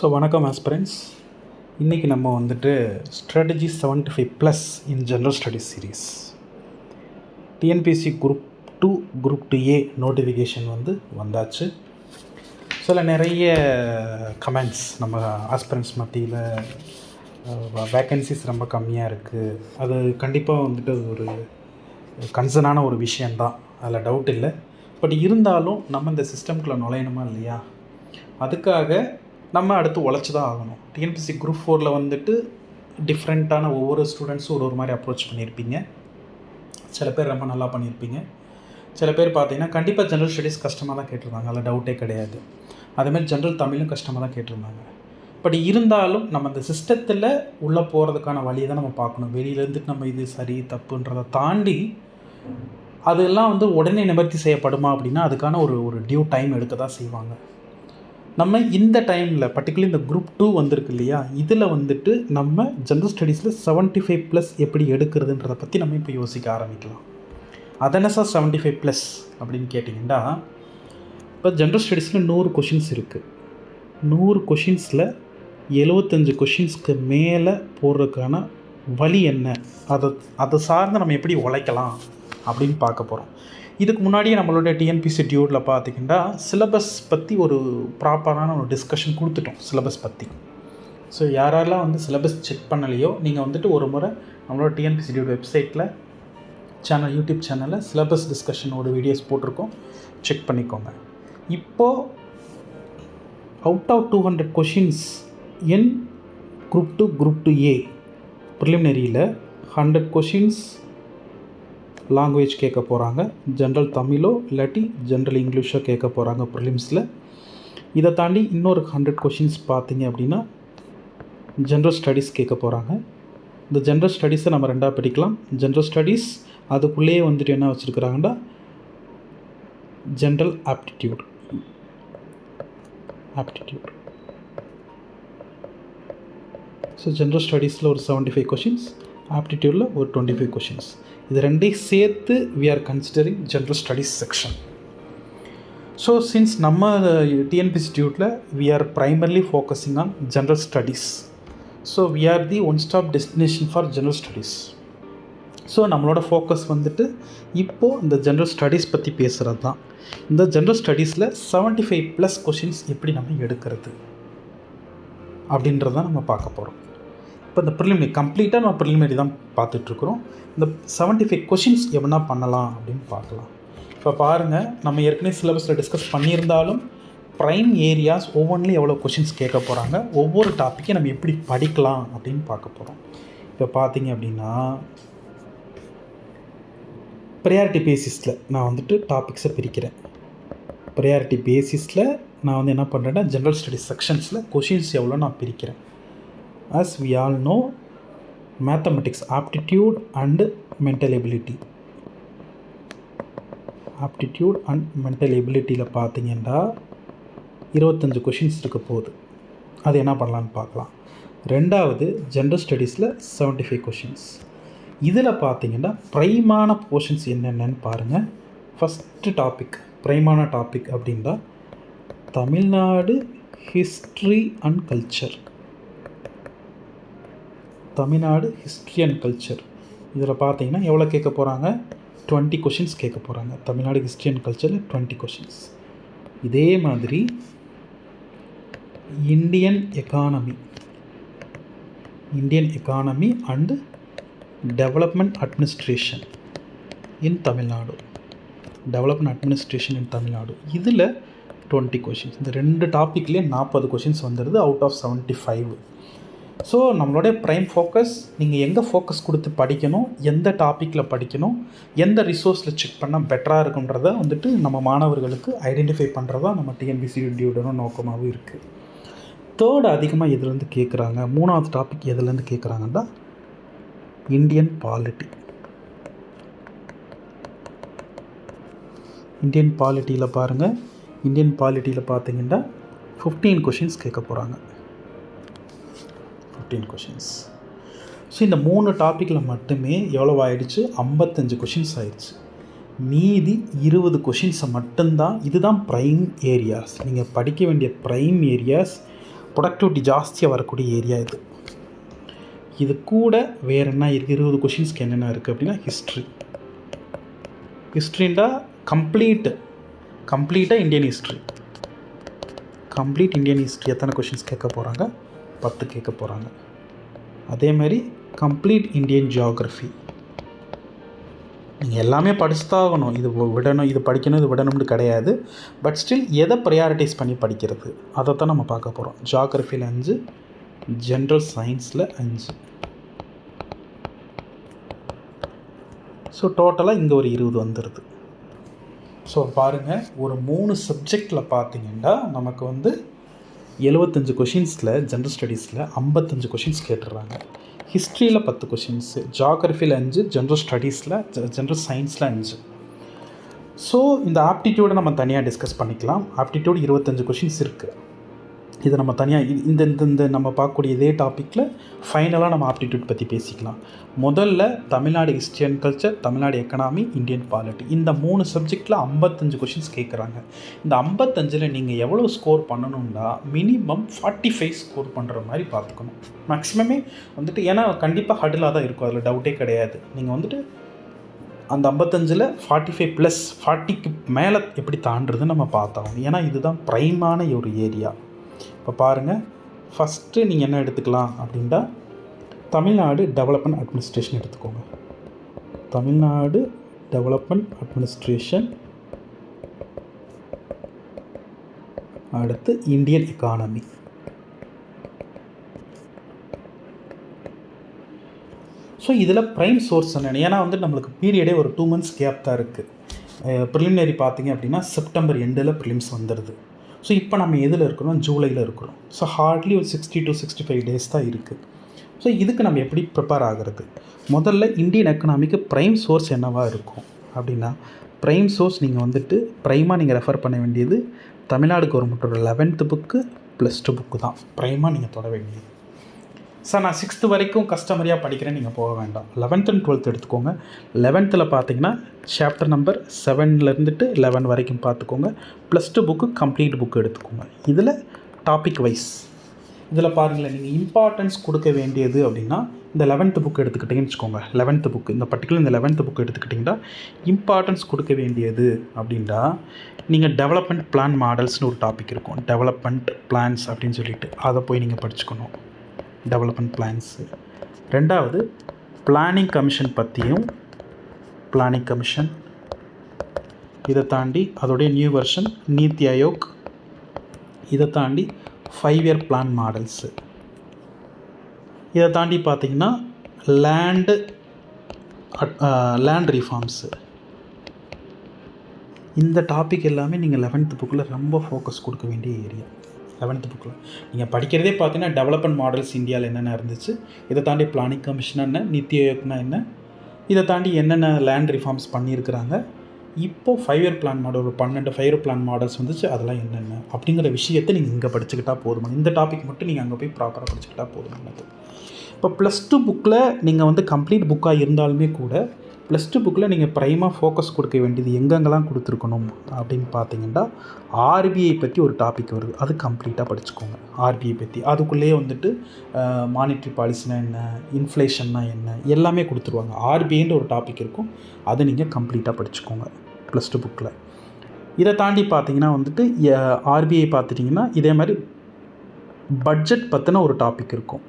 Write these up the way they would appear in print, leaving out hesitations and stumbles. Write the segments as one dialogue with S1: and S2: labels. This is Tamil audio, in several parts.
S1: வணக்கம் ஆஸ்பிரண்ட்ஸ். இன்றைக்கி நம்ம வந்துட்டு strategy 75+ in general studies series TNPSC group 2 group 2A notification வந்தாச்சு. நிறைய கமெண்ட்ஸ் நம்ம ஆஸ்பிரண்ட்ஸ் மத்தியில் வேக்கன்சிஸ் ரொம்ப கம்மியாக இருக்குது. அது கண்டிப்பாக வந்துட்டு ஒரு கன்சர்னான ஒரு விஷயந்தான், அதில் டவுட் இல்லை. பட் இருந்தாலும் நம்ம இந்த சிஸ்டம்குள்ளே நுழையணுமா இல்லையா, அதுக்காக நம்ம அடுத்து உழைச்சி தான் ஆகணும். டிஎன்பிஎஸ்சி குரூப் 4 வந்துட்டு டிஃப்ரெண்ட்டான ஒவ்வொரு ஸ்டூடெண்ட்ஸும் ஒரு மாதிரி அப்ரோச் பண்ணியிருப்பீங்க. சில பேர் ரொம்ப நல்லா பண்ணியிருப்பீங்க, சில பேர் பார்த்தீங்கன்னா கண்டிப்பாக ஜென்ரல் ஸ்டடீஸ் கஷ்டமாக தான் கேட்டிருந்தாங்க, அதில் டவுட்டே கிடையாது. அதேமாதிரி ஜென்ரல் தமிழும் கஷ்டமாக தான் கேட்டிருந்தாங்க. பட் இருந்தாலும் நம்ம இந்த சிஸ்டத்தில் உள்ளே போகிறதுக்கான வழியை தான் நம்ம பார்க்கணும். வெளியிலேருந்துட்டு நம்ம இது சரி தப்புன்றதை தாண்டி அதெல்லாம் உடனே நிவர்த்தி செய்யப்படுமா அப்படின்னா அதுக்கான ஒரு டியூ டைம் எடுக்க தான் செய்வாங்க. நம்ம இந்த டைமில் பர்டிகுலர் இந்த குரூப் 2 வந்திருக்கு இல்லையா, இதில் வந்துட்டு நம்ம ஜென்ரல் ஸ்டடீஸில் 75+ எப்படி எடுக்கிறதுன்றதை பற்றி நம்ம இப்போ யோசிக்க ஆரம்பிக்கலாம். அதென்ன சார் 75+ அப்படின்னு கேட்டிங்கன்னா, இப்போ ஜென்ரல் ஸ்டடீஸில் 100 கொஷின்ஸ் இருக்குது. 100 கொஷின்ஸில் 75 கொஷின்ஸ்க்கு மேலே போடுறதுக்கான வழி என்ன, அதை சார்ந்து நம்ம எப்படி உழைக்கலாம் அப்படின்னு பார்க்க போகிறோம். இதுக்கு முன்னாடியே நம்மளோட டிஎன்பிஎஸ்சி டியூடில் பார்த்திங்கன்னா சிலபஸ் பற்றி ஒரு ப்ராப்பரான ஒரு டிஸ்கஷன் கொடுத்துட்டோம் சிலபஸ் பற்றி. யாரெல்லாம் சிலபஸ் செக் பண்ணலையோ நீங்கள் வந்துட்டு ஒரு முறை நம்மளோட டிஎன்பிஎஸ்சி டியூட் வெப்சைட்டில் யூடியூப் சேனலில் சிலபஸ் டிஸ்கஷனோட வீடியோஸ் போட்டிருக்கோம், செக் பண்ணிக்கோங்க. இப்போது out of 200 questions in group 2 group 2A ப்ரிலிமினரியில் 100 கொஷின்ஸ் லாங்குவேஜ் கேட்க போகிறாங்க. ஜென்ரல் தமிழோ இல்லாட்டி ஜென்ரல் இங்கிலீஷோ கேட்க போகிறாங்க ப்ரிலிம்ஸில். இதை தாண்டி இன்னொரு 100 கொஷின்ஸ் பார்த்திங்க அப்படின்னா ஜென்ரல் ஸ்டடீஸ் கேட்க போகிறாங்க. இந்த ஜென்ரல் ஸ்டடீஸை நம்ம ரெண்டாக பிரிக்கலாம். ஜென்ரல் ஸ்டடீஸ் அதுக்குள்ளேயே வந்துட்டு என்ன வச்சுருக்குறாங்கன்னா ஜென்ரல் ஆப்டிடியூட். ஜென்ரல் ஸ்டடீஸில் ஒரு 75 கொஷின்ஸ், ஆப்டிடியூடில் ஒரு 25 கொஷின்ஸ். இது ரெண்டையும் சேர்த்து we are considering general studies section. Since நம்ம TNPSC இன்ஸ்டிடியூட்டில் we are primarily focusing on general studies, we are the one stop destination for general studies. நம்மளோட ஃபோக்கஸ் வந்துட்டு இப்போது இந்த ஜென்ரல் ஸ்டடீஸ் பற்றி பேசுகிறது தான். இந்த ஜென்ரல் ஸ்டடீஸில் 75+ கொஷின்ஸ் எப்படி நம்ம எடுக்கிறது அப்படின்றத நம்ம பார்க்க போகிறோம். இப்போ இந்த ப்ரிலிமினரி கம்ப்ளீட்டாக நம்ம ப்ரிலிமினரி தான் பார்த்துட்ருக்குறோம். இந்த 75 கொஷின்ஸ் எப்படின்னா பண்ணலாம் அப்படின்னு பார்க்கலாம். இப்போ பாருங்கள், நம்ம ஏற்கனவே சிலபஸில் டிஸ்கஸ் பண்ணியிருந்தாலும் ப்ரைம் ஏரியாஸ் ஒவ்வொன்றிலையும் எவ்வளோ கொஷின்ஸ் கேட்க போகிறாங்க, ஒவ்வொரு டாப்பிக்கை நம்ம எப்படி படிக்கலாம் அப்படின்னு பார்க்க போகிறோம். இப்போ பார்த்தீங்க அப்படின்னா ப்ரையாரிட்டி பேசிஸில் நான் வந்துட்டு டாபிக்ஸை பிரிக்கிறேன். ப்ரையாரிட்டி பேசிஸில் நான் என்ன பண்ணுறேன்னா ஜென்ரல் ஸ்டடீஸ் செக்ஷன்ஸில் கொஷின்ஸ் எவ்வளோ நான் பிரிக்கிறேன். As we all know, mathematics aptitude and mental ability. Aptitude and mental abilityயில் பார்த்தீங்கன்னா 25 கொஷின்ஸ் இருக்க போகுது. அது என்ன பண்ணலான்னு பார்க்கலாம். ரெண்டாவது ஜென்ரல் ஸ்டடீஸில் 75 கொஷின்ஸ். இதில் பார்த்தீங்கன்னா ப்ரைமான போர்ஷன்ஸ் என்னென்னு பாருங்கள். ஃபஸ்ட்டு டாபிக் ப்ரைமான டாபிக் அப்படின்னா Tamil Nadu history and culture. Tamil Nadu history and culture இதில் பார்த்தீங்கன்னா எவ்வளோ கேட்க போகிறாங்க, 20 கொஷின்ஸ் கேட்க போகிறாங்க. தமிழ்நாடு ஹிஸ்ட்ரி அண்ட் கல்ச்சரில் 20 கொஷின்ஸ். இதே மாதிரி Indian economy and development administration இன் தமிழ்நாடு. இதில் 20 கொஷின்ஸ். இந்த ரெண்டு டாப்பிக்லேயே 40 கொஷின்ஸ் வந்துடுது அவுட் ஆஃப் 75. நம்மளுடைய ப்ரைம் ஃபோக்கஸ் நீங்கள் எங்கே ஃபோக்கஸ் கொடுத்து படிக்கணும், எந்த டாப்பிக்கில் படிக்கணும், எந்த ரிசோர்ஸில் செக் பண்ணால் பெட்டராக இருக்குன்றத வந்துட்டு நம்ம மாணவர்களுக்கு ஐடென்டிஃபை பண்ணுறதா நம்ம டிஎன்பிஎஸ்சி டியூடனும் நோக்கமாகவும் இருக்குது. தேர்டு அதிகமாக எதுலேருந்து கேட்குறாங்க, மூணாவது டாபிக் எதுலேருந்து கேட்குறாங்கன்னா இந்தியன் பாலிட்டியில் பாருங்கள். இந்தியன் பாலிட்டியில் பார்த்தீங்கன்னா 15 கொஷின்ஸ் கேட்க போகிறாங்க. 15 கொஷின்ஸ். இந்த 3 டாப்பிக்கில் மட்டுமே எவ்வளோ ஆயிடுச்சு, 55 கொஷின்ஸ் ஆயிடுச்சு. மீதி 20 கொஷின்ஸை மட்டும்தான். இதுதான் ப்ரைம் ஏரியாஸ், நீங்கள் படிக்க வேண்டிய ப்ரைம் ஏரியாஸ். ப்ரொடக்டிவிட்டி ஜாஸ்தியாக வரக்கூடிய ஏரியா இது. இது கூட வேறு என்ன இருக்குது, 20 கொஷின்ஸ்க்கு என்னென்ன இருக்குது அப்படின்னா ஹிஸ்ட்ரின்னா கம்ப்ளீட்டாக Indian history. Complete Indian history எத்தனை கொஷின்ஸ் கேட்க போகிறாங்க? 10 கேட்க போகிறாங்க. அதே மாதிரி கம்ப்ளீட் இந்தியன் ஜியாகிரஃபி. நீங்கள் எல்லாமே படிச்சு தான் ஆகணும், இது விடணும் இது படிக்கணும் இது விடணும்னு கிடையாது. பட் ஸ்டில் எதை ப்ரையாரிட்டைஸ் பண்ணி படிக்கிறது அதை தான் நம்ம பார்க்க போகிறோம். ஜியாகிரஃபியில் 5, ஜென்ரல் சயின்ஸில் 5. ஸோ டோட்டலாக இங்கே ஒரு 20 வந்துடுது. ஸோ பாருங்கள், ஒரு 3 சப்ஜெக்டில் பார்த்தீங்கன்னா நமக்கு வந்து 75 கொஷின்ஸில் ஜென்ரல் ஸ்டடீஸில் 55 கொஷின்ஸ் கேட்டுடுறாங்க. ஹிஸ்ட்ரியில் 10 கொஷின்ஸு, ஜியாகிரஃபியில் 5, ஜென்ரல் ஸ்டடீஸில் ஜென்ரல் சயின்ஸில் 5. ஸோ இந்த ஆப்டிடியூடை நம்ம தனியாக டிஸ்கஸ் பண்ணிக்கலாம். ஆப்டிடியூட் 25 கொஷின்ஸ் இருக்குது. இதை நம்ம தனியாக இந்த நம்ம பார்க்கக்கூடிய இதே டாப்பிக்கில் ஃபைனலாக நம்ம ஆப்டிடியூட் பற்றி பேசிக்கலாம். முதல்ல Tamil Nadu history and culture, Tamil Nadu economy, Indian polity, இந்த 3 சப்ஜெக்டில் 55 கொஷின்ஸ் கேட்குறாங்க. இந்த 55ல் நீங்கள் எவ்வளோ ஸ்கோர் பண்ணணும்னா மினிமம் 45 ஸ்கோர் பண்ணுற மாதிரி பார்த்துக்கணும். மேக்ஸிமமே வந்துட்டு, ஏன்னா கண்டிப்பாக ஹடிலாக தான் இருக்கும், அதில் டவுட்டே கிடையாது. நீங்கள் வந்துட்டு அந்த 55ல் 45 + 40க்கு மேலே எப்படி தாண்டுறதுன்னு நம்ம பார்த்தாகணும். ஏன்னா இதுதான் ப்ரைமான ஒரு ஏரியா. இப்போ பாருங்கள், ஃபஸ்ட்டு நீங்கள் என்ன எடுத்துக்கலாம் அப்படின்னா தமிழ்நாடு டெவலப்மெண்ட் அட்மினிஸ்ட்ரேஷன் எடுத்துக்கோங்க. தமிழ்நாடு டெவலப்மெண்ட் அட்மினிஸ்ட்ரேஷன், அடுத்து இந்தியன் எக்கானமி. ஸோ இதில் ப்ரைம் சோர்ஸ் என்னென்னு, ஏன்னா வந்து நம்மளுக்கு பீரியடே ஒரு 2 months கேப் தான் இருக்குது. ப்ரிலிமினரி பார்த்தீங்க அப்படின்னா செப்டம்பர் எண்டில் ப்ரிலிம்ஸ் வந்துடுது. ஸோ இப்போ நம்ம எதில் இருக்கிறோம்? ஜூலையில் இருக்கிறோம். ஸோ ஹார்ட்லி ஒரு 60 to 65 days தான் இருக்குது. ஸோ இதுக்கு நம்ம எப்படி ப்ரிப்பேர் ஆகிறது? முதல்ல இந்தியன் எக்கனாமிக்கு ப்ரைம் சோர்ஸ் என்னவாக இருக்கும் அப்படின்னா, ப்ரைம் சோர்ஸ் நீங்கள் வந்துட்டு ப்ரைமாக நீங்கள் ரெஃபர் பண்ண வேண்டியது தமிழ்நாடு கவர்மெண்ட்டோட 11th புக்கு +2 புக்கு தான் ப்ரைமாக நீங்கள் தொட வேண்டியது. சார் நான் 6th வரைக்கும் கஸ்டமரியாக படிக்கிறேன், நீங்கள் போக வேண்டாம். 11th and 12th எடுத்துக்கோங்க. 11th பார்த்தீங்கன்னா சாப்டர் நம்பர் 7 11 வரைக்கும் பார்த்துக்கோங்க. +2 புக்கு கம்ப்ளீட் புக்கு எடுத்துக்கோங்க. இதில் டாபிக் வைஸ் இதில் பாருங்களேன், நீங்கள் இம்பார்ட்டன்ஸ் கொடுக்க வேண்டியது அப்படின்னா இந்த 11th புக் எடுத்துக்கிட்டிங்கன்னு வச்சுக்கோங்க. 11th புக்கு இந்த பர்டிகுலர் இந்த 11th புக் எடுத்துக்கிட்டிங்கன்னா இம்பார்ட்டன்ஸ் கொடுக்க வேண்டியது அப்படின்னா நீங்கள் டெவலப்மெண்ட் பிளான் மாடல்ஸ்னு ஒரு டாபிக் இருக்கும். டெவலப்மெண்ட் பிளான்ஸ் அப்படின்னு சொல்லிட்டு அதை போய் நீங்கள் படிச்சுக்கணும். Development plans. 2வது பிளானிங் கமிஷன் பற்றியும், பிளானிங் கமிஷன், இதை தாண்டி அதோடைய நியூ வெர்ஷன் நீத்தி ஆயோக், இதை தாண்டி 5-year பிளான் மாடல்ஸு, இதை தாண்டி பார்த்திங்கன்னா லேண்ட் ரிஃபார்ம்ஸு. இந்த டாபிக் எல்லாமே நீங்கள் 11th புக்கில் ரொம்ப ஃபோக்கஸ் கொடுக்க வேண்டிய ஏரியா. 11th புக்கில் நீங்கள் படிக்கிறதே பார்த்தீங்கன்னா டெவலப்மெண்ட் மாடல்ஸ் இந்தியாவில் என்னென்ன இருந்துச்சு, இதை தாண்டி பிளானிங் கமிஷன் என்ன, நித்தி ஆயோக்னா என்ன, இதை தாண்டி என்னென்ன லேண்ட் ரிஃபார்ம்ஸ் பண்ணியிருக்கிறாங்க, இப்போது 5-year பிளான் மாடல் ஒரு 12 5-year பிளான் மாடல்ஸ் வந்துச்சு, அதெல்லாம் என்னென்ன அப்படிங்கிற விஷயத்தை நீங்கள் இங்கே படிச்சுக்கிட்டால் போதுமானது. இந்த டாபிக் மட்டும் நீங்கள் அங்கே போய் ப்ராப்பராக படிச்சுக்கிட்டால் போதுமானது. இப்போ +2 புக்கில் நீங்கள் வந்து கம்ப்ளீட் புக்காக இருந்தாலுமே கூட +2 புக்கில் நீங்கள் ப்ரைமாக ஃபோக்கஸ் கொடுக்க வேண்டியது எங்கெங்கெல்லாம் கொடுத்துருக்கணும் அப்படின்னு பார்த்தீங்கன்னா, ஆர்பிஐ பற்றி ஒரு டாபிக் வருது, அது கம்ப்ளீட்டாக படிச்சுக்கோங்க. ஆர்பிஐ பற்றி அதுக்குள்ளேயே வந்துட்டு மானிட்ரி பாலிசினா என்ன, இன்ஃப்ளேஷன்னா என்ன எல்லாமே கொடுத்துருவாங்க. ஆர்பிஐன்ற ஒரு டாபிக் இருக்கும், அதை நீங்கள் கம்ப்ளீட்டாக படிச்சுக்கோங்க +2 புக்கில். இதை தாண்டி பார்த்தீங்கன்னா வந்துட்டு ஆர்பிஐ பார்த்துட்டிங்கன்னா இதே மாதிரி பட்ஜெட் பற்றின ஒரு டாபிக் இருக்கும்.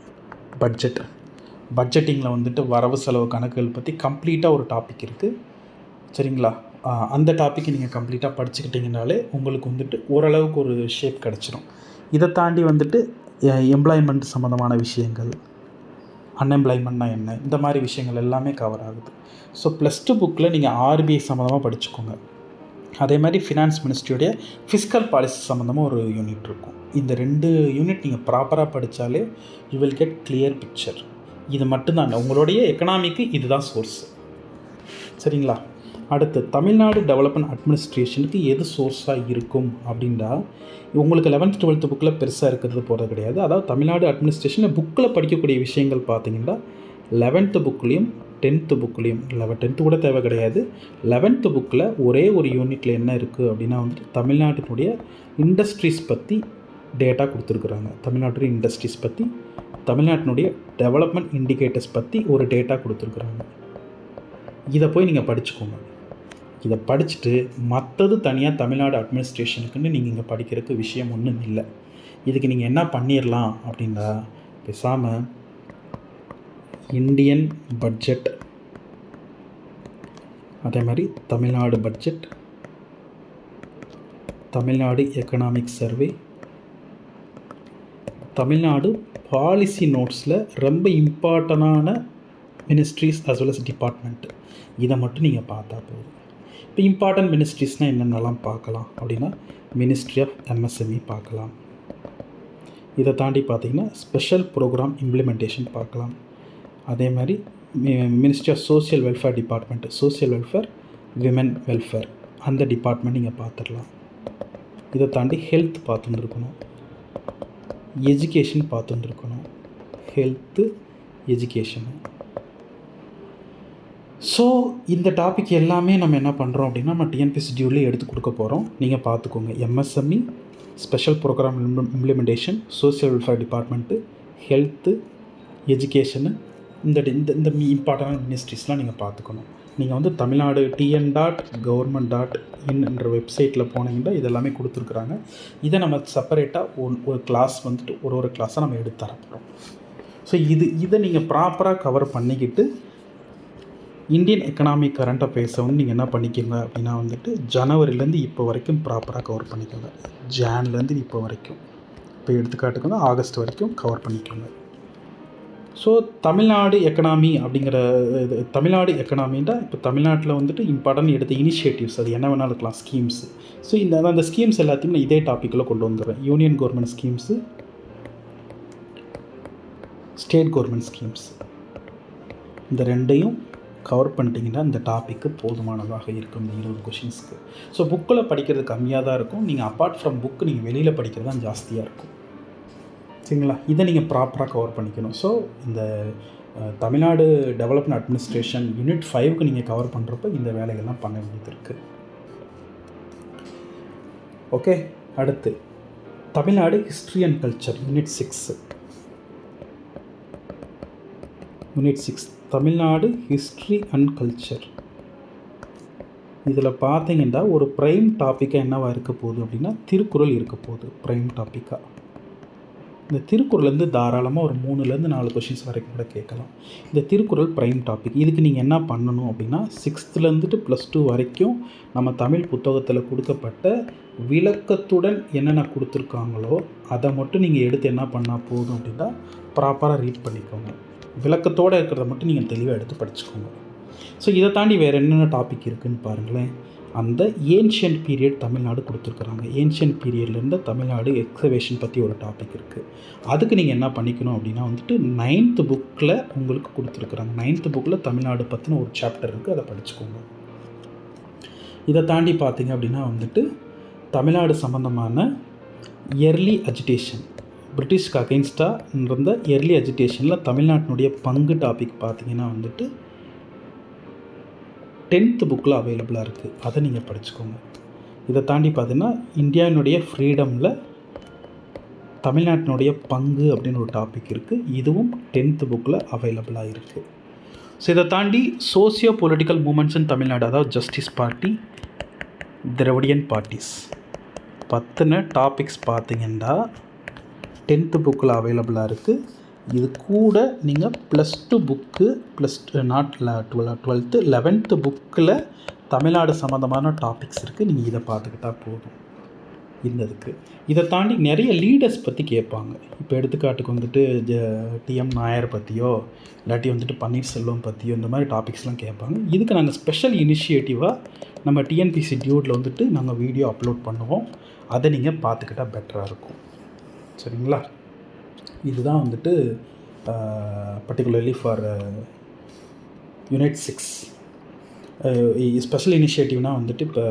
S1: பட்ஜெட்டிங்கில் வந்துட்டு வரவு செலவு கணக்குகள் பற்றி கம்ப்ளீட்டாக ஒரு டாபிக் இருக்குது. சரிங்களா? அந்த டாப்பிக்கை நீங்கள் கம்ப்ளீட்டாக படிச்சுக்கிட்டிங்கனாலே உங்களுக்கு வந்துட்டு ஓரளவுக்கு ஒரு ஷேப் கிடச்சிரும். இதை தாண்டி வந்துட்டு எம்ப்ளாய்மெண்ட் சம்மந்தமான விஷயங்கள், அன்எம்ப்ளாய்மெண்ட்னா என்ன, இந்த மாதிரி விஷயங்கள் எல்லாமே கவர் ஆகுது. ஸோ +2 புக்கில் நீங்கள் ஆர்பிஐ சம்மந்தமாக படிச்சுக்கோங்க. அதே மாதிரி ஃபினான்ஸ் மினிஸ்ட்ரியோடைய ஃபிஸ்கல் பாலிசி சம்மந்தமாக ஒரு யூனிட் இருக்கும். இந்த 2 யூனிட் நீங்கள் ப்ராப்பராக படித்தாலே you will get clear picture. இது மட்டும்தாங்க உங்களுடைய எக்கனாமிக்கு இதுதான் சோர்ஸ். சரிங்களா? அடுத்து தமிழ்நாடு டெவலப்மெண்ட் அட்மினிஸ்ட்ரேஷனுக்கு எது சோர்ஸாக இருக்கும் அப்படின்னா, உங்களுக்கு 11th 12th புக்கில் பெருசாக இருக்கிறது போகிறது கிடையாது. அதாவது தமிழ்நாடு அட்மினிஸ்ட்ரேஷனில் புக்கில் படிக்கக்கூடிய விஷயங்கள் பார்த்தீங்கன்னா 11th புக்லேயும் 10th புக்லேயும் 10th கூட தேவை கிடையாது. 11th புக்கில் ஒரே ஒரு யூனிட்டில் என்ன இருக்குது அப்படின்னா வந்துட்டு தமிழ்நாட்டினுடைய இண்டஸ்ட்ரீஸ் பற்றி டேட்டா கொடுத்துருக்குறாங்க. தமிழ்நாட்டுடைய இண்டஸ்ட்ரீஸ் பற்றி, தமிழ்நாட்டினுடைய டெவலப்மெண்ட் இண்டிகேட்டர்ஸ் பற்றி ஒரு டேட்டா கொடுத்துருக்குறாங்க. இதை போய் நீங்கள் படிச்சுக்கோங்க. இதை படிச்சுட்டு மற்றது தனியாக தமிழ்நாடு அட்மினிஸ்ட்ரேஷனுக்குன்னு நீங்கள் இங்கே படிக்கிறதுக்கு விஷயம் ஒன்றும் இல்லை. இதுக்கு நீங்கள் என்ன பண்ணிடலாம் அப்படின்னா, பேசாமல் இந்தியன் பட்ஜெட், அதே மாதிரி Tamil Nadu budget, Tamil Nadu economic survey, Tamil Nadu policy நோட்ஸில் ரொம்ப இம்பார்ட்டண்டான ministries as well as department, இதை மட்டும் நீங்கள் பார்த்தா போதும். இப்போ இம்பார்ட்டன்ட் மினிஸ்ட்ரிஸ்னால் என்னென்னலாம் பார்க்கலாம் அப்படின்னா, மினிஸ்ட்ரி ஆஃப் எம்எஸ்எம்இ பார்க்கலாம். இதை தாண்டி பார்த்திங்கன்னா ஸ்பெஷல் ப்ரோக்ராம் இம்ப்ளிமெண்டேஷன் பார்க்கலாம். அதே மாதிரி ministry of social welfare department, social welfare, women welfare, அந்த டிபார்ட்மெண்ட் நீங்கள் பார்த்துடலாம். இதை தாண்டி ஹெல்த் பார்த்துட்டு இருக்கணும், எஜுகேஷன் பார்த்துட்டு இருக்கணும், ஹெல்த்து, எஜுகேஷனு. ஸோ இந்த டாபிக் எல்லாமே நம்ம என்ன பண்ணுறோம் அப்படின்னா, நம்ம டிஎன்பிஎஸ்சி ஷெட்யூல்லே எடுத்து கொடுக்க போகிறோம். நீங்கள் பார்த்துக்கோங்க. MSME, special program implementation, social welfare department, health, education, இந்த இம்பார்ட்டண்டான மினிஸ்ட்ரிஸ்லாம் நீங்கள் பார்த்துக்கணும். நீங்கள் வந்து தமிழ்நாடு tn.government.in என்ற வெப்சைட்டில் போனீங்கன்னா இதெல்லாமே கொடுத்துருக்குறாங்க. இதை நம்ம செப்பரேட்டாக ஒரு கிளாஸ் வந்துட்டு ஒரு கிளாஸாக நம்ம எடுத்து தர போகிறோம். ஸோ இதை நீங்கள் ப்ராப்பராக கவர் பண்ணிக்கிட்டு இந்தியன் எக்கனாமிக் கரண்ட் அஃபேர்ஸை வந்து நீங்கள் என்ன பண்ணிக்கோங்க அப்படின்னா வந்துட்டு ஜனவரிலேருந்து இப்போ வரைக்கும் ப்ராப்பராக கவர் பண்ணிக்கோங்க. ஜான்லேருந்து இப்போ வரைக்கும், இப்போ எடுத்துக்காட்டுக்கு வந்து ஆகஸ்ட் வரைக்கும் கவர் பண்ணிக்கோங்க. ஸோ தமிழ்நாடு எக்கனாமி அப்படிங்கிற தமிழ்நாடு எக்கனாமின்னா இப்போ தமிழ்நாட்டில் வந்துட்டு இம்பார்ட்டன்ட் எடுத்த இனிஷியேட்டிவ்ஸ், அது என்ன வேணாலும் இருக்கலாம், ஸ்கீம்ஸு. ஸோ அந்த ஸ்கீம்ஸ் எல்லாத்தையும் நான் இதே டாப்பிக்கில் கொண்டு வந்துடுறேன். Union government schemes, state government schemes, இந்த ரெண்டையும் கவர் பண்ணிட்டீங்கன்னா இந்த டாப்பிக்கு போதுமானதாக இருக்கும் இந்த 20 கொஷின்ஸ்க்கு. ஸோ புக்கில் படிக்கிறது கம்மியாக தான் இருக்கும். நீங்கள் அப்பார்ட் ஃப்ரம் புக்கு நீங்கள் வெளியில் படிக்கிறது தான் ஜாஸ்தியாக இருக்கும். சரிங்களா? இதை நீங்கள் ப்ராப்பராக கவர் பண்ணிக்கணும். ஸோ இந்த தமிழ்நாடு டெவலப்மெண்ட் அட்மினிஸ்ட்ரேஷன் யூனிட் 5க்கு நீங்கள் கவர் பண்ணுறப்ப இந்த வேலைகள்லாம் பண்ண வேண்டியது இருக்குது. ஓகே, அடுத்து Tamil Nadu history and culture unit 6. Unit 6 Tamil Nadu history and culture. இதில் பார்த்தீங்கன்னா ஒரு ப்ரைம் டாப்பிக்காக என்னவாக இருக்க போகுது அப்படின்னா, திருக்குறள் இருக்க போகுது ப்ரைம் டாப்பிக்காக. இந்த திருக்குறள்லேருந்து தாராளமாக ஒரு 3-4 கொஷின்ஸ் வரைக்கும் கூட கேட்கலாம். இந்த திருக்குறள் ப்ரைம் டாபிக். இதுக்கு நீங்கள் என்ன பண்ணணும் அப்படின்னா, 6th +2 வரைக்கும் நம்ம தமிழ் புத்தகத்தில் கொடுக்கப்பட்ட விளக்கத்துடன் என்னென்ன கொடுத்துருக்காங்களோ அதை மட்டும் நீங்கள் எடுத்து என்ன பண்ணால் போதும் அப்படின்னா, ப்ராப்பராக ரீட் பண்ணிக்கோங்க. விளக்கத்தோடு இருக்கிறத மட்டும் நீங்கள் தெளிவாக எடுத்து படிச்சுக்கோங்க. ஸோ இதை தாண்டி வேறு என்னென்ன டாபிக் இருக்குதுன்னு பாருங்களேன். அந்த ஏன்ஷியன்ட் பீரியட் தமிழ்நாடு கொடுத்துருக்குறாங்க. ஏன்ஷியன்ட் பீரியட்லேருந்து தமிழ்நாடு எக்ஸவேஷன் பற்றி ஒரு டாபிக் இருக்குது. அதுக்கு நீங்கள் என்ன பண்ணிக்கணும் அப்படின்னா வந்துட்டு 9th புக்கில் உங்களுக்கு கொடுத்துருக்குறாங்க. 9th புக்கில் தமிழ்நாடு பற்றின ஒரு சாப்டர் இருக்குது, அதை படிச்சுக்கோங்க. இதை தாண்டி பார்த்தீங்க அப்படின்னா வந்துட்டு தமிழ்நாடு சம்மந்தமான எர்லி அஜிடேஷன், பிரிட்டிஷ்க்கு அகெயின்ஸ்டாக இருந்த எர்லி அஜிடேஷனில் தமிழ்நாட்டினுடைய பங்கு டாபிக் பார்த்திங்கன்னா வந்துட்டு 10th புக்கில் அவைலபிளாக இருக்குது. அதை நீங்கள் படிச்சுக்கோங்க. இதை தாண்டி பார்த்தீங்கன்னா இந்தியாவினுடைய ஃப்ரீடமில் தமிழ்நாட்டினுடைய பங்கு அப்படின்னு ஒரு டாபிக் இருக்குது. இதுவும் 10th புக்கில் அவைலபிளாக இருக்குது. ஸோ இதை தாண்டி சோசியோ பொலிட்டிக்கல் மூமெண்ட்ஸ் இன் தமிழ்நாடு, அதாவது ஜஸ்டிஸ் பார்ட்டி, திராவிடியன் பார்ட்டிஸ் பற்றின டாபிக்ஸ் பார்த்திங்கன்னா 10th புக்கில் அவைலபிளாக இருக்குது. இது கூட நீங்கள் +2 புக்கு நாட் 12th 11th புக்கில் தமிழ்நாடு சம்மந்தமான டாபிக்ஸ் இருக்குது. நீங்கள் இதை பார்த்துக்கிட்டால் போதும். இருந்ததுக்கு இதை தாண்டி நிறைய லீடர்ஸ் பற்றி கேட்பாங்க. இப்போ எடுத்துக்காட்டுக்கு வந்துட்டு டிஎம் நாயர் பற்றியோ இல்லாட்டி வந்துட்டு பன்னீர்செல்வம் பற்றியோ இந்த மாதிரி டாபிக்ஸ்லாம் கேட்பாங்க. இதுக்கு நாங்கள் ஸ்பெஷல் இனிஷியேட்டிவாக நம்ம டிஎன்பிஎஸ்சி டியூட்டில் வந்துட்டு நாங்கள் வீடியோ அப்லோட் பண்ணுவோம். அதை நீங்கள் பார்த்துக்கிட்டால் பெட்டராக இருக்கும். சரிங்களா? இதுதான் வந்துட்டு பர்டிகுலர்லி ஃபார் யூனிட் 6 ஸ்பெஷல் இனிஷியேட்டிவ்னால் வந்துட்டு இப்போ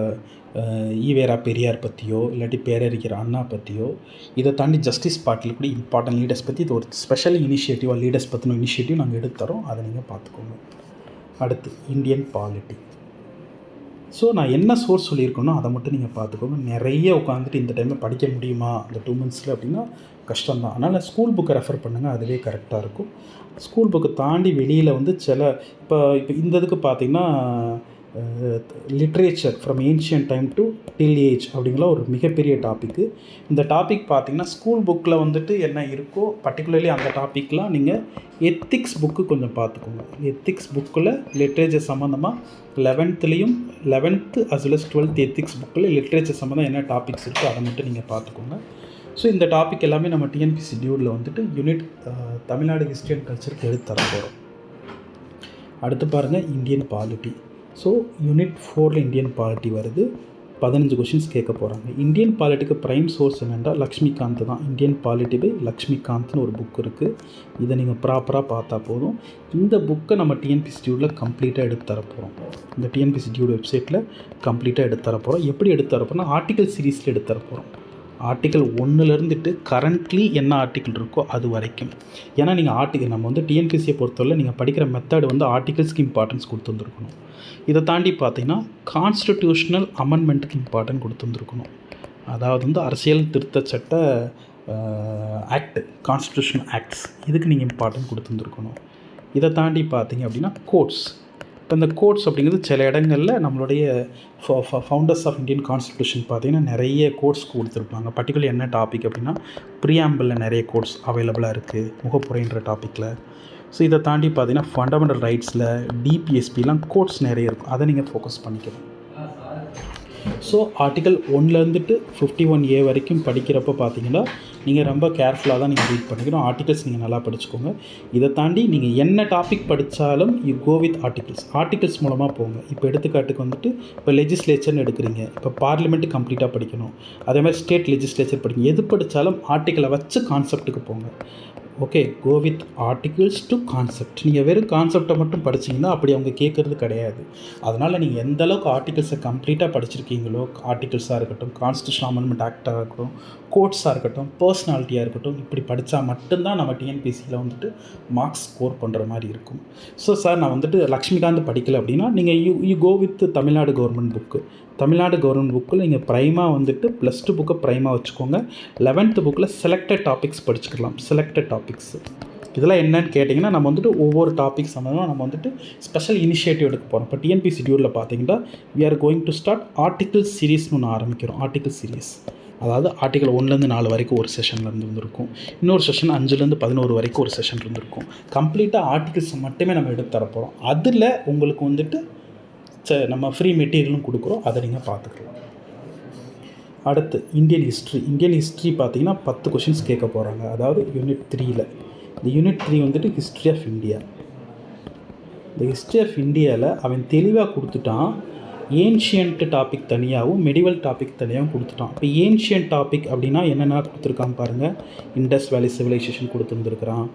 S1: ஈவேரா பெரியார் பற்றியோ இல்லாட்டி பேரறிஞர் அண்ணா பற்றியோ, இதை தாண்டி ஜஸ்டிஸ் பார்ட்டியில் கூட இம்பார்ட்டன்ட் லீடர்ஸ் பற்றி இது ஒரு ஸ்பெஷல் இனிஷியேட்டிவாக லீடர்ஸ் பற்றின இனிஷியேட்டிவ் நாங்கள் எடுத்து தரோம். அதை நீங்கள் பார்த்துக்கோங்க. அடுத்து இந்தியன் பாலிட்டி. ஸோ நான் என்ன சோர்ஸ் சொல்லியிருக்கேனோ அதை மட்டும் நீங்கள் பார்த்துக்கோங்க. நிறைய உட்காந்துட்டு இந்த டைமில் படிக்க முடியுமா அந்த 2 மந்த்ஸில் அப்படின்னா கஷ்டம்தான். அதனால் ஸ்கூல் புக்கை ரெஃபர் பண்ணுங்கள், அதுவே கரெக்டாக இருக்கும். ஸ்கூல் புக்கை தாண்டி வெளியில் வந்து இப்போ இந்த இதுக்கு பார்த்திங்கன்னா literature from ancient time to till age அப்படிங்கிற ஒரு மிகப்பெரிய டாப்பிக்கு. இந்த டாபிக் பார்த்திங்கன்னா ஸ்கூல் புக்கில் வந்துட்டு என்ன இருக்கோ பர்டிகுலர்லி அந்த டாப்பிக்லாம் நீங்கள் எத்திக்ஸ் புக்கு கொஞ்சம் பார்த்துக்கோங்க. எத்திக்ஸ் புக்கில் லிட்ரேச்சர் சம்மந்தமாக 11th as well as 12th ethics புக்கில் லிட்ரேச்சர் சம்மந்தம் என்ன டாபிக்ஸ் இருக்கோ அதை மட்டும் நீங்கள் பார்த்துக்கோங்க. ஸோ இந்த டாபிக் எல்லாமே நம்ம டிஎன்பிஎஸ்சி டியூடில் வந்துட்டு யூனிட் தமிழ்நாடு ஹிஸ்ட்ரி அண்ட் கல்ச்சருக்கு எடுத்து தர போகிறோம். அடுத்து பாருங்கள் இந்தியன் பாலிட்டி. ஸோ யூனிட் 4ல் இந்தியன் பாலிட்டி வருது. 15 கொஷின்ஸ் கேட்க போகிறாங்க. இந்தியன் பாலிட்டிக்கு ப்ரைம் சோர்ஸ் என்னென்றால் லக்ஷ்மிகாந்த் தான். இந்தியன் பாலிட்டி பை லக்ஷ்மிகாந்த்னு ஒரு புக் இருக்குது. இதை நீங்கள் ப்ராப்பராக பார்த்தா போதும். இந்த புக்கை நம்ம டிஎன்பிஎஸ்சி டியூடில் கம்ப்ளீட்டாக எடுத்து தரப்போகிறோம். இந்த டிஎன்பிஎஸ்சி டியூட் வெப்சைட்டில் கம்ப்ளீட்டாக எடுத்து தரப்போகிறோம். எப்படி எடுத்து தரப்போகிறோம்னா ஆர்டிகல் சீரீஸில் எடுத்து தரப்போகிறோம். ஆர்டிக்கல் 1லேருந்துட்டு கரண்ட்லி என்ன ஆர்டிக்கல் இருக்கோ அது வரைக்கும். ஏன்னா நீங்கள் நம்ம வந்து டிஎன்பிஎஸ்சியை பொறுத்தவரை நீங்கள் படிக்கிற மெத்தட் வந்து ஆர்டிகல்ஸ்க்கு இம்பார்ட்டன்ஸ் கொடுத்துருந்துருக்கணும். இதை தாண்டி பார்த்தீங்கன்னா கான்ஸ்டிடியூஷனல் அமெண்ட்மெண்ட்டுக்கு இம்பார்ட்டன்ட் கொடுத்துருந்துருக்கணும். அதாவது வந்து அரசியல் திருத்த சட்ட ஆக்ட், கான்ஸ்டிடியூஷனல் ஆக்ட்ஸ், இதுக்கு நீங்கள் இம்பார்ட்டன்ட் கொடுத்துருந்துருக்கணும். இதை தாண்டி பார்த்தீங்க அப்படின்னா கோட்ஸ். இப்போ இந்த கோட்ஸ் அப்படிங்கிறது சில இடங்களில் நம்மளுடைய ஃபவுண்டர்ஸ் ஆஃப் இந்தியன் கான்ஸ்டிடியூஷன் பார்த்திங்கன்னா நிறைய கோட்ஸ் கொடுத்துருப்பாங்க. பர்டிகுலர் என்ன டாபிக் அப்படின்னா ப்ரியாம்பிளில் நிறைய கோட்ஸ் அவைலபிளாக இருக்குது முகப்புரைன்ற டாப்பிக்கில். ஸோ இதை தாண்டி பார்த்திங்கன்னா ஃபண்டமெண்டல் ரைட்ஸில் டிபிஎஸ்பிலாம் கோட்ஸ் நிறைய இருக்கும். அதை நீங்கள் ஃபோக்கஸ் பண்ணிக்கணும். ஸோ ஆர்டிக்கல் 1லேருந்துட்டு 51A வரைக்கும் படிக்கிறப்ப பார்த்தீங்கன்னா நீங்கள் ரொம்ப கேர்ஃபுல்லாக தான் நீங்கள் ரீட் பண்ணிக்கணும். ஆர்டிகல்ஸ் நீங்கள் நல்லா படிச்சுக்கோங்க. இதை தாண்டி நீங்கள் என்ன டாபிக் படித்தாலும் யூ கோ வித் ஆர்டிகல்ஸ் மூலமாக போங்க. இப்போ எடுத்துக்காட்டுக்கு வந்துட்டு இப்போ லெஜிஸ்லேச்சர்னு எடுக்கிறீங்க, இப்போ பார்லிமெண்ட்டு கம்ப்ளீட்டாக படிக்கணும். அதே மாதிரி ஸ்டேட் லெஜிஸ்லேச்சர் படிக்கணும். எது படித்தாலும் ஆர்டிக்கலை வச்சு கான்செப்ட்டுக்கு போங்க. Okay, go with articles to concept. நீங்கள் வெறும் கான்செப்டை மட்டும் படிச்சிங்கன்னா அப்படி அவங்க கேட்குறது கிடையாது. அதனால் நீங்கள் எந்த அளவுக்கு ஆர்டிகிள்ஸை கம்ப்ளீட்டாக படிச்சிருக்கீங்களோ, ஆர்டிகிள்ஸாக இருக்கட்டும், கான்ஸ்டியூஷன் அமெண்ட்மெண்ட் ஆக்டாக இருக்கட்டும், கோட்ஸாக இருக்கட்டும், பர்சனாலிட்டியாக இருக்கட்டும், இப்படி படித்தா மட்டும்தான் நம்ம டிஎன்பிஎஸ்சியில் வந்துட்டு மார்க்ஸ் ஸ்கோர் பண்ணுற மாதிரி இருக்கும். ஸோ சார் நான் வந்துட்டு லக்ஷ்மிகாந்த் படிக்கலை அப்படின்னா நீங்கள் you go with Tamil Nadu government book. Tamil Nadu government புக்கில் நீங்கள் ப்ரைமாக வந்துட்டு +2 புக்கை ப்ரைமாக வச்சுக்கோங்க. 11th புக்கில் செலக்டட் டாபிக்ஸ் படிச்சுக்கலாம். செலக்டட் டாபிக்ஸ் இதெல்லாம் என்னன்னு கேட்டிங்கன்னா நம்ம வந்துட்டு ஒவ்வொரு டாபிக் சம்மந்தமாக நம்ம வந்துட்டு ஸ்பெஷல் இனிஷியேட்டிவ் எடுக்க போகிறோம். இப்போ டிஎன்பிஎஸ்சி டியூடில் பார்த்தீங்கன்னா we are going to start article சீரீஸ்னு ஒன்று ஆரம்பிக்கிறோம். ஆர்டிகிள் சீரீஸ் அதாவது ஆர்டிகல் 1லேருந்து 4 வரைக்கும் ஒரு செஷன்லேருந்து இருந்திருக்கும். இன்னொரு செஷன் 5லேருந்து 11 வரைக்கும் ஒரு செஷன் இருந்திருக்கும். கம்ப்ளீட்டாக ஆர்டிகிள்ஸ் மட்டுமே நம்ம எடுத்து தரப்போகிறோம். அதில் உங்களுக்கு வந்துட்டு நம்ம ஃப்ரீ மெட்டீரியலும் கொடுக்குறோம். அதை நீங்கள் பார்த்துக்கலாம். அடுத்து இந்தியன் ஹிஸ்ட்ரி பார்த்தீங்கன்னா 10 கொஷின்ஸ் கேட்க போகிறாங்க. அதாவது யூனிட் 3ல். இந்த யூனிட் 3 வந்துட்டு ஹிஸ்ட்ரி ஆஃப் இந்தியா. இந்த ஹிஸ்ட்ரி ஆஃப் இந்தியாவில் அவன் தெளிவாக கொடுத்துட்டான். ஏன்ஷியன்ட் டாபிக் தனியாகவும் மெடிவல் டாபிக் தனியாகவும் கொடுத்துட்டான். இப்போ ஏன்ஷியன்ட் டாபிக் அப்படின்னா என்னென்ன கொடுத்துருக்கான் பாருங்கள். இண்டஸ் வேலி சிவிலைசேஷன் கொடுத்துருந்துருக்கிறான்.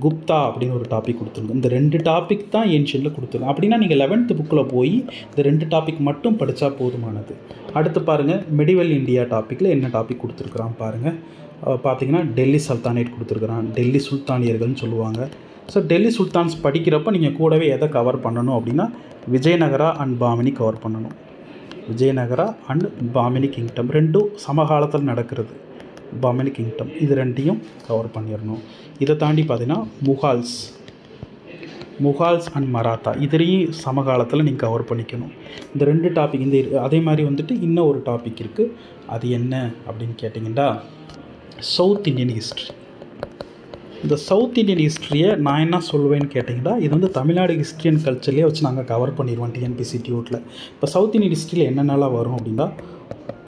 S1: குப்தா அப்படின்னு ஒரு டாபிக் கொடுத்துருங்க. இந்த 2 டாபிக் தான் ஏன்ஷியன்ட்டில் கொடுத்துருங்க. அப்படின்னா நீங்கள் 11th புக்கில் போய் இந்த 2 டாபிக் மட்டும் படித்தா போதுமானது. அடுத்து பாருங்கள் மெடிவல் இந்தியா டாப்பிக்கில் என்ன டாபிக் கொடுத்துருக்குறான் பாருங்கள். பார்த்தீங்கன்னா டெல்லி சல்தானேட் கொடுத்துருக்குறான். டெல்லி சுல்தானியர்கள்னு சொல்லுவாங்க. ஸோ டெல்லி சுல்தான்ஸ் படிக்கிறப்ப நீங்கள் கூடவே எதை கவர் பண்ணணும் அப்படின்னா விஜயநகரா அண்ட் பாமினி கவர் பண்ணணும். விஜயநகரா அண்ட் பாமினி கிங்டம் ரெண்டும் சமகாலத்தில் நடக்கிறது. பாமினி கிங்டம் இது 2ஐயும் கவர் பண்ணிடணும். இதை தாண்டி பார்த்தீங்கன்னா முகால்ஸ் அண்ட் மராத்தா இதுலேயும் சமகாலத்தில் நீங்கள் கவர் பண்ணிக்கணும். இந்த 2 டாபிக் அதே மாதிரி வந்துட்டு இன்னும் ஒரு டாபிக் இருக்குது. அது என்ன அப்படின்னு கேட்டிங்கன்னா சவுத் இந்தியன் ஹிஸ்ட்ரி. இந்த சவுத் இந்தியன் ஹிஸ்ட்ரியை நான் என்ன சொல்லுவேன்னு கேட்டிங்கன்னா இது வந்து தமிழ்நாடு ஹிஸ்ட்ரி அண்ட் கல்ச்சர்லேயே வச்சு நாங்கள் கவர் பண்ணிடுவோம் டிஎன்பிஎஸ்சி டியூட்டில். இப்போ சவுத் இந்தியன் ஹிஸ்ட்ரியில் என்னென்னலாம் வரும் அப்படின்னா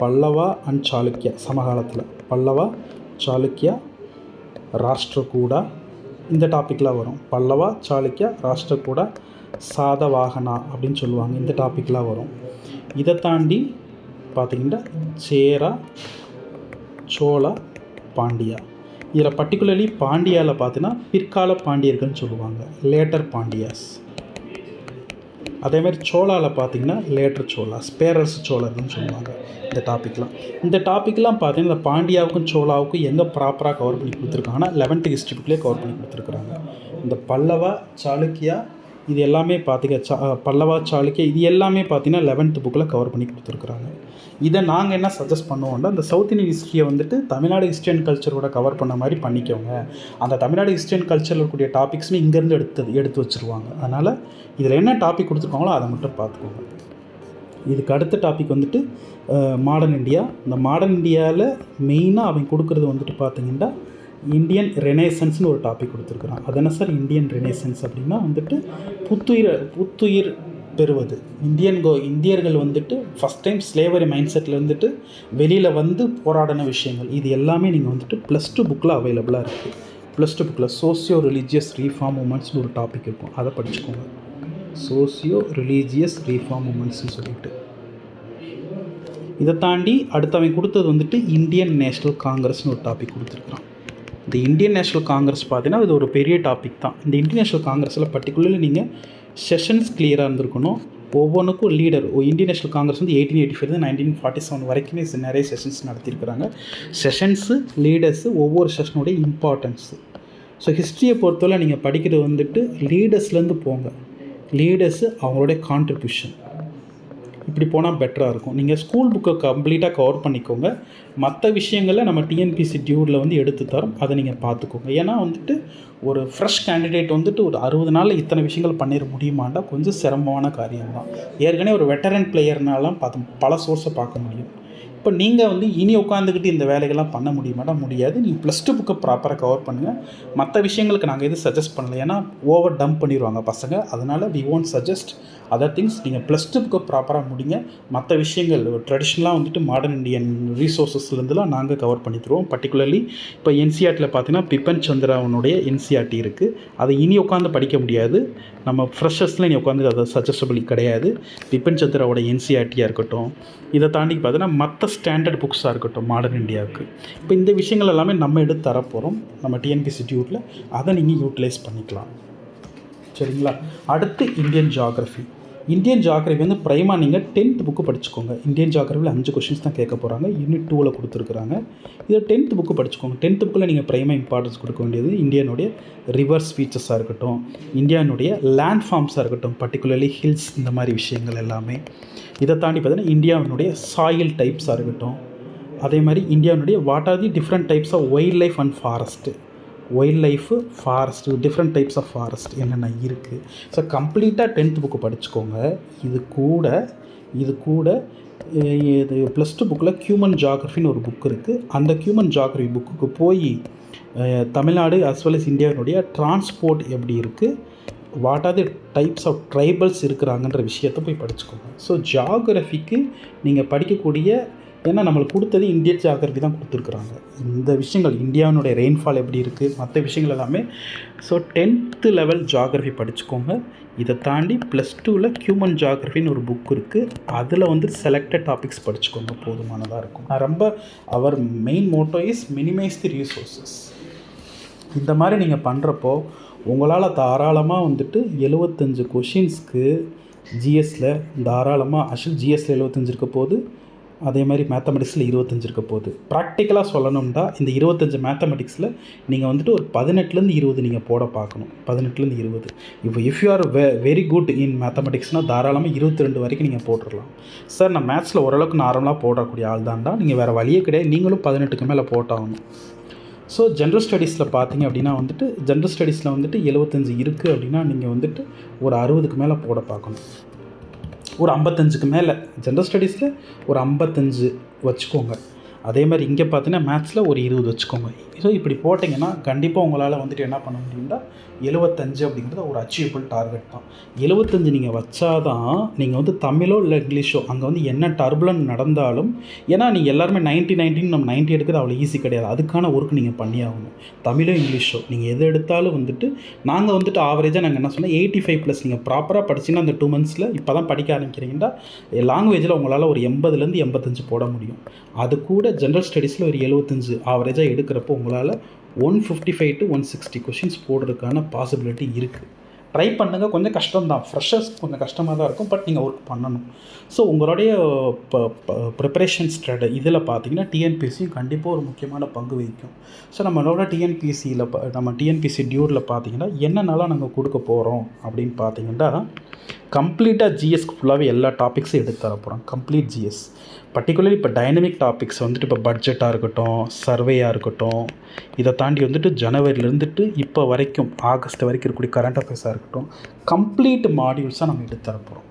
S1: பல்லவா அண்ட் சாளுக்கியா சமகாலத்தில் பல்லவா, சாளுக்கியா, ராஷ்டிரகூடா இந்த டாப்பிக்லாம் வரும். பல்லவா, சாளுக்கியா, ராஷ்டிரகூடா, சாதவாகனா அப்படின்னு சொல்லுவாங்க. இந்த டாப்பிக்லாம் வரும். இதை தாண்டி பார்த்திங்கன்னா சேரா, சோழா, பாண்டியா. இதில் பர்டிகுலர்லி பாண்டியாவில் பார்த்தீங்கன்னா பிற்கால பாண்டியர்கள்னு சொல்லுவாங்க, லேட்டர் பாண்டியாஸ். அதேமாதிரி சோழாவில் பார்த்திங்கன்னா லேட்டர் சோழாஸ், பேரரசு சோழர்கள்னு சொல்லுவாங்க. இந்த டாப்பிக்லாம் பார்த்தீங்கன்னா இந்த பாண்டியாவுக்கும் சோழாவுக்கும் எங்கே ப்ராப்பராக கவர் பண்ணி கொடுத்துருக்காங்கன்னா 11th ஹிஸ்ட்ரி புக்லேயே கவர் பண்ணி கொடுத்துருக்குறாங்க. இந்த பல்லவா, சாளுக்கியா, இது எல்லாமே பல்லவா, சாளுக்கிய, இது எல்லாமே பார்த்தீங்கன்னா 11th புக்கில் கவர் பண்ணி கொடுத்துருக்குறாங்க. இதை நாங்கள் என்ன சஜஸ்ட் பண்ணுவோம்னா, அந்த சவுத் இந்தியன் ஹிஸ்ட்ரியை வந்துட்டு தமிழ்நாடு ஹிஸ்ட்ரி அண்ட் கல்ச்சரோட கவர் பண்ண மாதிரி பண்ணிக்கோங்க. அந்த தமிழ்நாடு ஹிஸ்ட்ரி அண்ட் கல்ச்சரில் இருக்கக்கூடிய டாபிக்ஸ்னு இங்கேருந்து எடுத்து வச்சுருவாங்க. அதனால் இதில் என்ன டாபிக் கொடுத்துருக்காங்களோ அதை மட்டும் பார்த்துக்கோங்க. இதுக்கு அடுத்த டாபிக் வந்துட்டு மாடர்ன் இந்தியா. இந்த மாடர்ன் இந்தியாவில் மெயினாக அவங்க கொடுக்குறது வந்துட்டு பார்த்திங்கன்னா இந்தியன் ரெனேசன்ஸ்னு ஒரு டாபிக் கொடுத்துருக்குறான். அது என்ன சார் இந்தியன் ரெனேசன்ஸ் அப்படின்னா வந்துட்டு புத்துயிர் பெறுவது. இந்தியர்கள் வந்துட்டு first time slavery mind settle இருந்துட்டு வெளியில் வந்து போராடின விஷயங்கள், இது எல்லாமே நீங்கள் வந்துட்டு +2 புக்கில் அவைலபிளாக இருக்குது. +2 புக்கில் சோசியோ ரிலீஜியஸ் ரீஃபார்ம் மூமெண்ட்ஸ்னு ஒரு டாபிக் இருக்கும், அதை படிச்சுக்கோங்க. சோசியோ ரிலீஜியஸ் ரீஃபார்ம் மூமெண்ட்ஸ்னு சொல்லிட்டு. இதை தாண்டி அடுத்து அவன் கொடுத்தது வந்துட்டு இந்தியன் நேஷ்னல் காங்கிரஸ்னு ஒரு டாபிக் கொடுத்துருக்குறான். இந்த இந்தியன் நேஷ்னல் காங்கிரஸ் பார்த்தீங்கன்னா இது ஒரு பெரிய டாபிக் தான். இந்த இந்தியன் நேஷ்னல் காங்கிரஸில் பர்டிகுலர்லி நீங்கள் செஷன்ஸ் கிளியராக இருந்திருக்கணும். ஒவ்வொன்றுக்கும் லீடர். இந்தியன் நேஷ்னல் காங்கிரஸ் வந்து 1885 1947 வரைக்குமே நிறைய செஷன்ஸ் நடத்தியிருக்கிறாங்க. செஷன்ஸு, லீடர்ஸு, ஒவ்வொரு செஷனுடைய இம்பார்ட்டன்ஸு. ஸோ ஹிஸ்ட்ரியை பொறுத்தவரை நீங்கள் படிக்கிறது வந்துட்டு லீடர்ஸ்லேருந்து போங்க. லீடர்ஸு, அவங்களுடைய கான்ட்ரிபியூஷன், இப்படி போனால் பெட்டராக இருக்கும். நீங்கள் ஸ்கூல் புக்கை கம்ப்ளீட்டாக கவர் பண்ணிக்கோங்க. மற்ற விஷயங்களில் நம்ம டிஎன்பிசி டியூரில் வந்து எடுத்து தரோம், அதை நீங்கள் பார்த்துக்கோங்க. ஏன்னா வந்துட்டு ஒரு ஃப்ரெஷ் கேண்டிடேட் வந்துட்டு ஒரு 60 நாளில் இத்தனை விஷயங்கள் பண்ணிட முடியுமாண்டா கொஞ்சம் சிரமமான காரியம் தான். ஏற்கனவே ஒரு வெட்டரன் பிளேயர்னாலாம் பல சோர்ஸை பார்க்க முடியும். இப்போ நீங்கள் வந்து இனி உட்காந்துக்கிட்டு இந்த வேலைகள்லாம் பண்ண முடியாது. நீங்கள் +2 புக்கை ப்ராப்பராக கவர் பண்ணுங்கள். மற்ற விஷயங்களுக்கு நாங்கள் எதுவும் சஜஸ்ட் பண்ணல, ஏன்னா ஓவர் டம்ப் பண்ணிடுவாங்க பசங்க. அதனால் we won't suggest other things. நீங்கள் +2 புக்கை ப்ராப்பராக முடிங்க. மற்ற விஷயங்கள் ட்ரெடிஷ்னலாக வந்துட்டு மாடர்ன் இண்டியன் ரீசோர்ஸஸ்லேருந்துலாம் நாங்கள் கவர் பண்ணி தருவோம். பர்டிகுலர்லி இப்போ என்சிஆர்டியில் பார்த்தீங்கன்னா பிபன் சந்திராவனுடைய என்சிஆர்டி இருக்குது. அதை இனி உட்காந்து படிக்க முடியாது. நம்ம ஃப்ரெஷர்ஸில் இனி உட்காந்து அதை சஜஸ்டபிள் கிடையாது. பிபன் சந்திராவோட என்சிஆர்டியாக இருக்கட்டும், இதை தாண்டி பார்த்தீங்கன்னா மற்ற ஸ்டாண்டர்ட் புக்ஸாக இருக்கட்டும் மாடர்ன் இந்தியாவுக்கு. இப்போ இந்த விஷயங்கள் எல்லாமே நம்ம எடுத்து தரப்போகிறோம் நம்ம டிஎன்பிசி டியூட்டில். அதை நீங்கள் யூட்டிலைஸ் பண்ணிக்கலாம். சரிங்களா? அடுத்து இந்தியன் ஜியாகிரஃபி வந்து ப்ரைமாக நீங்கள் 10th புக்கு படிச்சுக்கோங்க. இந்தியன் ஜியாகிரஃபியில் 5 கொஷின்ஸ் தான் கேட்க போகிறாங்க. யூனிட் 2ல் கொடுத்துருக்குறாங்க. இதை 10th புக்கு படிச்சுக்கோங்க. 10th புக்கில் நீங்கள் ப்ரைமாக இம்பார்ட்டன்ஸ் கொடுக்க வேண்டியது இந்தியானுடைய ரிவர்ஸ் ஃபீச்சர்ஸாக இருக்கட்டும், இந்தியானுடைய லேண்ட் ஃபார்ம்ஸாக இருக்கட்டும், பர்டிகுலர்லி ஹில்ஸ், இந்த மாதிரி விஷயங்கள் எல்லாமே. இதை தாண்டி பார்த்தீங்கன்னா இந்தியாவினுடைய சாயில் டைப்ஸாக இருக்கட்டும், அதே மாதிரி இந்தியாவினுடைய what are the different types of wild life and forest, different types of forest என்னென்ன இருக்குது. ஸோ கம்ப்ளீட்டாக 10th புக்கு படிச்சுக்கோங்க. இது கூட இது +2 புக்கில் ஹியூமன் ஜியாகிரஃபின்னு ஒரு புக் இருக்குது. அந்த ஹியூமன் ஜியாகிரஃபி புக்குக்கு போய் தமிழ்நாடு அஸ் வெல் அஸ் இந்தியாவினுடைய டிரான்ஸ்போர்ட் எப்படி இருக்குது, what are the types of tribals இருக்கிறாங்கன்ற விஷயத்தை போய் படிச்சுக்கோங்க. ஸோ ஜியாகிரஃபிக்கு நீங்கள் படிக்கக்கூடிய, ஏன்னா நம்மளுக்கு கொடுத்தது இந்தியன் ஜியாகிரஃபி தான் கொடுத்துருக்குறாங்க. இந்த விஷயங்கள் இந்தியாவினுடைய ரெயின்ஃபால் எப்படி இருக்குது, மற்ற விஷயங்கள் எல்லாமே. ஸோ 10th லெவல் ஜியாகிரஃபி படிச்சுக்கோங்க. இதை தாண்டி +2ல் ஹியூமன் ஜியாகிரஃபின்னு ஒரு புக் இருக்குது. அதில் வந்து செலக்டட் டாபிக்ஸ் படிச்சுக்கோங்க, போதுமானதாக இருக்கும். அவர் main motto is minimise the resources. இந்த மாதிரி நீங்கள் பண்ணுறப்போ உங்களால் தாராளமாக வந்துட்டு 75 கொஷின்ஸ்க்கு ஜிஎஸ்சில் தாராளமாக, ஆக்சுவலி ஜிஎஸ்சில் 75 இருக்க போது, அதே மாதிரி மேத்தமெட்டிக்ஸில் 25 இருக்க போகுது. ப்ராக்டிக்கலாக சொல்லணும்னா இந்த 25 மேத்தமெட்டிக்ஸில் நீங்கள் வந்துட்டு ஒரு 18லேருந்து 20 நீங்கள் போட பார்க்கணும். 18லேருந்து 20. இப்போ if you are very good in மேத்தமெட்டிக்ஸ்னால் தாராளமாக 22 வரைக்கும் நீங்கள் போட்டுடலாம். சார் நான் மேத்ஸில் ஓரளவுக்கு நார்மலாக போடக்கூடிய ஆள் தான்டா, நீங்கள் வேறு வழியே கிடையாது, நீங்களும் 18க்கு மேலே போட்டாகணும். ஸோ ஜென்ரல் ஸ்டடீஸில் பார்த்தீங்க அப்படின்னா வந்துட்டு ஜென்ரல் ஸ்டடீஸில் வந்துட்டு 75 இருக்குது அப்படின்னா நீங்கள் வந்துட்டு ஒரு 60க்கு மேலே போட பார்க்கணும். ஒரு 55க்கு மேலே ஜென்ரல் ஸ்டடீஸில் ஒரு 55 வச்சுக்கோங்க. அதே மாதிரி இங்கே பார்த்தீங்கன்னா மேத்ஸில் ஒரு 20 வச்சுக்கோங்க. ஸோ இப்படி போட்டிங்கன்னா கண்டிப்பாக உங்களால் வந்துட்டு என்ன பண்ண முடியும்னா 75 அப்படிங்கிறது ஒரு அச்சீவபிள் டார்கெட் தான். 75 நீங்கள் வச்சாதான் நீங்கள் வந்து தமிழோ இல்லை இங்கிலீஷோ அங்கே வந்து என்ன டர்புலன்ட் நடந்தாலும், ஏன்னா நீங்கள் எல்லாருமே 90 நம்ம 90 எடுக்கிறது அவ்வளோ ஈஸி கிடையாது. அதுக்கான ஒர்க் நீங்கள் பண்ணி ஆகணும். தமிழோ இங்கிலீஷோ நீங்கள் எது எடுத்தாலும் வந்துட்டு நாங்கள் வந்துட்டு ஆவரேஜாக நாங்கள் என்ன சொன்னால் 85+ நீங்கள் ப்ராப்பராக படிச்சிங்கன்னா அந்த 2 monthsல இப்போ தான் படிக்க ஆரம்பிக்கிறீங்கன்னா லாங்குவேஜில் உங்களால் ஒரு 80லேருந்து 85 போட முடியும். அது கூட ஜென்ரல் ஸ்டடீஸில் ஒரு 75 ஆவரேஜாக எடுக்கிறப்போ உங்களால் 155 to 160 கொஷின்ஸ் போடுறதுக்கான பாசிபிலிட்டி இருக்குது. ட்ரை பண்ணுங்கள். கொஞ்சம் கஷ்டம் தான், ஃப்ரெஷர்ஸ் கொஞ்சம் கஷ்டமாக தான் இருக்கும், பட் நீங்கள் ஒர்க் பண்ணணும். ஸோ உங்களுடைய ப்ரிப்பரேஷன் இதில் பார்த்தீங்கன்னா டிஎன்பிஎஸ்சியும் கண்டிப்பாக ஒரு முக்கியமான பங்கு வகிக்கும். ஸோ நம்மளோட நம்ம டிஎன்பிஎஸ்சி டியூரில் பார்த்தீங்கன்னா என்னென்னலாம் நாங்கள் கொடுக்க போகிறோம் அப்படின்னு பார்த்தீங்கன்னா, கம்ப்ளீட்டாக ஜிஎஸ்க்கு ஃபுல்லாகவே எல்லா டாபிக்ஸும் எடுத்து தர போகிறோம். கம்ப்ளீட் ஜிஎஸ், பர்டிகுலர்லி இப்போ டைனமிக் டாபிக்ஸ் வந்துட்டு இப்போ பட்ஜெட்டாக இருக்கட்டும், சர்வேயாக இருக்கட்டும், இதை தாண்டி வந்துட்டு ஜனவரிலேருந்துட்டு இப்போ வரைக்கும் ஆகஸ்ட் வரைக்கும் இருக்கக்கூடிய கரண்ட் அஃபேர்ஸாக இருக்கட்டும், கம்ப்ளீட் மாடியூல்ஸாக நம்ம எடுத்து தர போகிறோம்.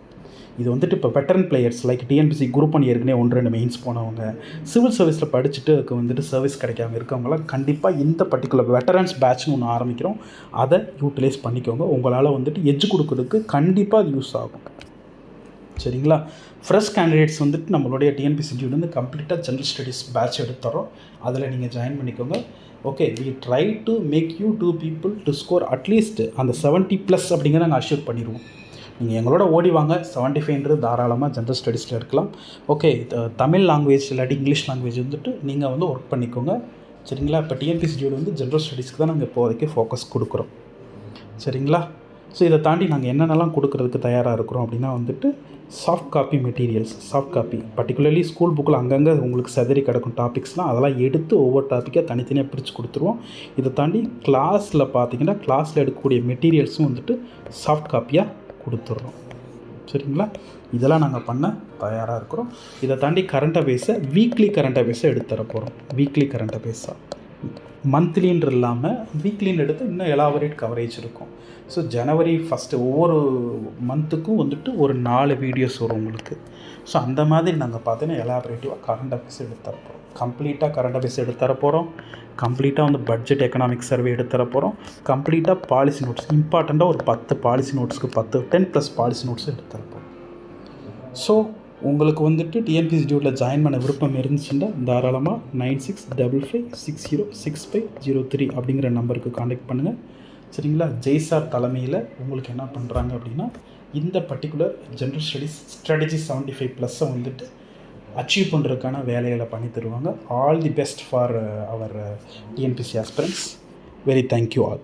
S1: இது வந்துட்டு இப்போ veteran players like TNPSC group 1 ஏற்கனவே 1-2 மெயின்ஸ் போனவங்க, சிவில் சர்வீஸில் படிச்சுட்டு அதுக்கு வந்துட்டு சர்வீஸ் கிடைக்காம இருக்கவங்களாம் கண்டிப்பாக இந்த பர்டிகுலர் வெட்டரன்ஸ் பேட்ச்னு ஒன்று ஆரம்பிக்கிறோம். அதை யூட்டிலைஸ் பண்ணிக்கோங்க. உங்களால் வந்துட்டு எட்ஜ் கொடுக்கறதுக்கு கண்டிப்பாக அது யூஸ் ஆகும். சரிங்களா? ஃப்ரெஷ் கேண்டிடேட்ஸ் வந்துட்டு நம்மளுடைய டிஎன்பிஎஸ்சி கம்ப்ளீட்டாக ஜென்ரல் ஸ்டடீஸ் பேட்ச் எடுத்துறோம். அதில் நீங்கள் ஜாயின் பண்ணிக்கோங்க. Okay, we try to make you 2 people to score at least அந்த 70+ அப்படிங்கிறத நாங்கள் அஷ்யூர் பண்ணிடுவோம். நீங்கள் எங்களோட ஓடி வாங்க. 75 தாராளமாக ஜென்ரல் ஸ்டடீஸில் இருக்கலாம். ஓகே, தமிழ் லாங்குவேஜ் இல்லாட்டி இங்கிலீஷ் லாங்குவேஜ் வந்துட்டு நீங்கள் வந்து ஒர்க் பண்ணிக்கோங்க. சரிங்களா? இப்போ டிஎன்பிஎஸ்சி வந்து ஜென்ரல் ஸ்டடீஸ்க்கு தான் நாங்கள் இப்போதைக்கு ஃபோக்கஸ் கொடுக்குறோம். சரிங்களா? ஸோ இதை தாண்டி நாங்கள் என்னென்னலாம் கொடுக்குறதுக்கு தயாராக இருக்கிறோம் அப்படின்னா வந்துட்டு soft copy materials, soft copy particularly school புக்கில் அங்கங்கே உங்களுக்கு செதறி கிடக்கும் டாபிக்ஸ்லாம் அதெல்லாம் எடுத்து ஒவ்வொரு டாப்பிக்காக தனித்தனியாக பிரித்து கொடுத்துருவோம். இதை தாண்டி கிளாஸில் பார்த்தீங்கன்னா கிளாஸில் எடுக்கக்கூடிய மெட்டீரியல்ஸும் வந்துட்டு சாஃப்ட் காப்பியாக கொடுத்துட்றோம். சரிங்களா? இதெல்லாம் நாங்கள் பண்ண தயாராக இருக்கிறோம். இதை தாண்டி கரண்ட் அஃபேர்ஸை வீக்லி கரண்ட் அஃபேர்ஸை எடுத்து தர போகிறோம். வீக்லி கரண்ட் அஃபேர்ஸாக மந்த்லின்னு இல்லாமல் வீக்லின்னு எடுத்து இன்னும் எலாபரேட் கவரேஜ் இருக்கும். ஸோ ஜனவரி ஃபஸ்ட்டு ஒவ்வொரு மந்த்துக்கும் வந்துட்டு ஒரு 4 வீடியோஸ் வரும் உங்களுக்கு. ஸோ அந்த மாதிரி நாங்கள் பார்த்தீங்கன்னா எலாபரேட்டிவாக கரண்ட் அஃபேர்ஸ் எடுத்து தர போகிறோம். கம்ப்ளீட்டாக கரண்ட் அஃபேர்ஸ் எடுத்து தர போகிறோம். கம்ப்ளீட்டாக வந்து பட்ஜெட் எக்கனாமிக் சர்வே எடுத்து தர போகிறோம். கம்ப்ளீட்டாக பாலிசி நோட்ஸ், இம்பார்ட்டண்ட்டாக ஒரு 10 பாலிசி நோட்ஸ்க்கு 10+ பாலிசி நோட்ஸ் எடுத்து தர போகிறோம். ஸோ உங்களுக்கு வந்துட்டு டிஎன்பிஎஸ்சி டியூட்டில் ஜாயின் பண்ண விருப்பம் இருந்துச்சுன்னா தாராளமாக 9655606503 அப்படிங்கிற நம்பருக்கு காண்டாக்ட் பண்ணுங்கள். சரிங்களா? ஜெய்சார் தலைமையில் உங்களுக்கு என்ன பண்ணுறாங்க அப்படின்னா இந்த பர்டிகுலர் ஜென்ரல் ஸ்டடீஸ் ஸ்ட்ராட்டஜி 75+ வந்துட்டு அச்சீவ் பண்ணுறதுக்கான வேலைகளை பண்ணி தருவாங்க. All the best for our TNPSC aspirants. Very thank you all.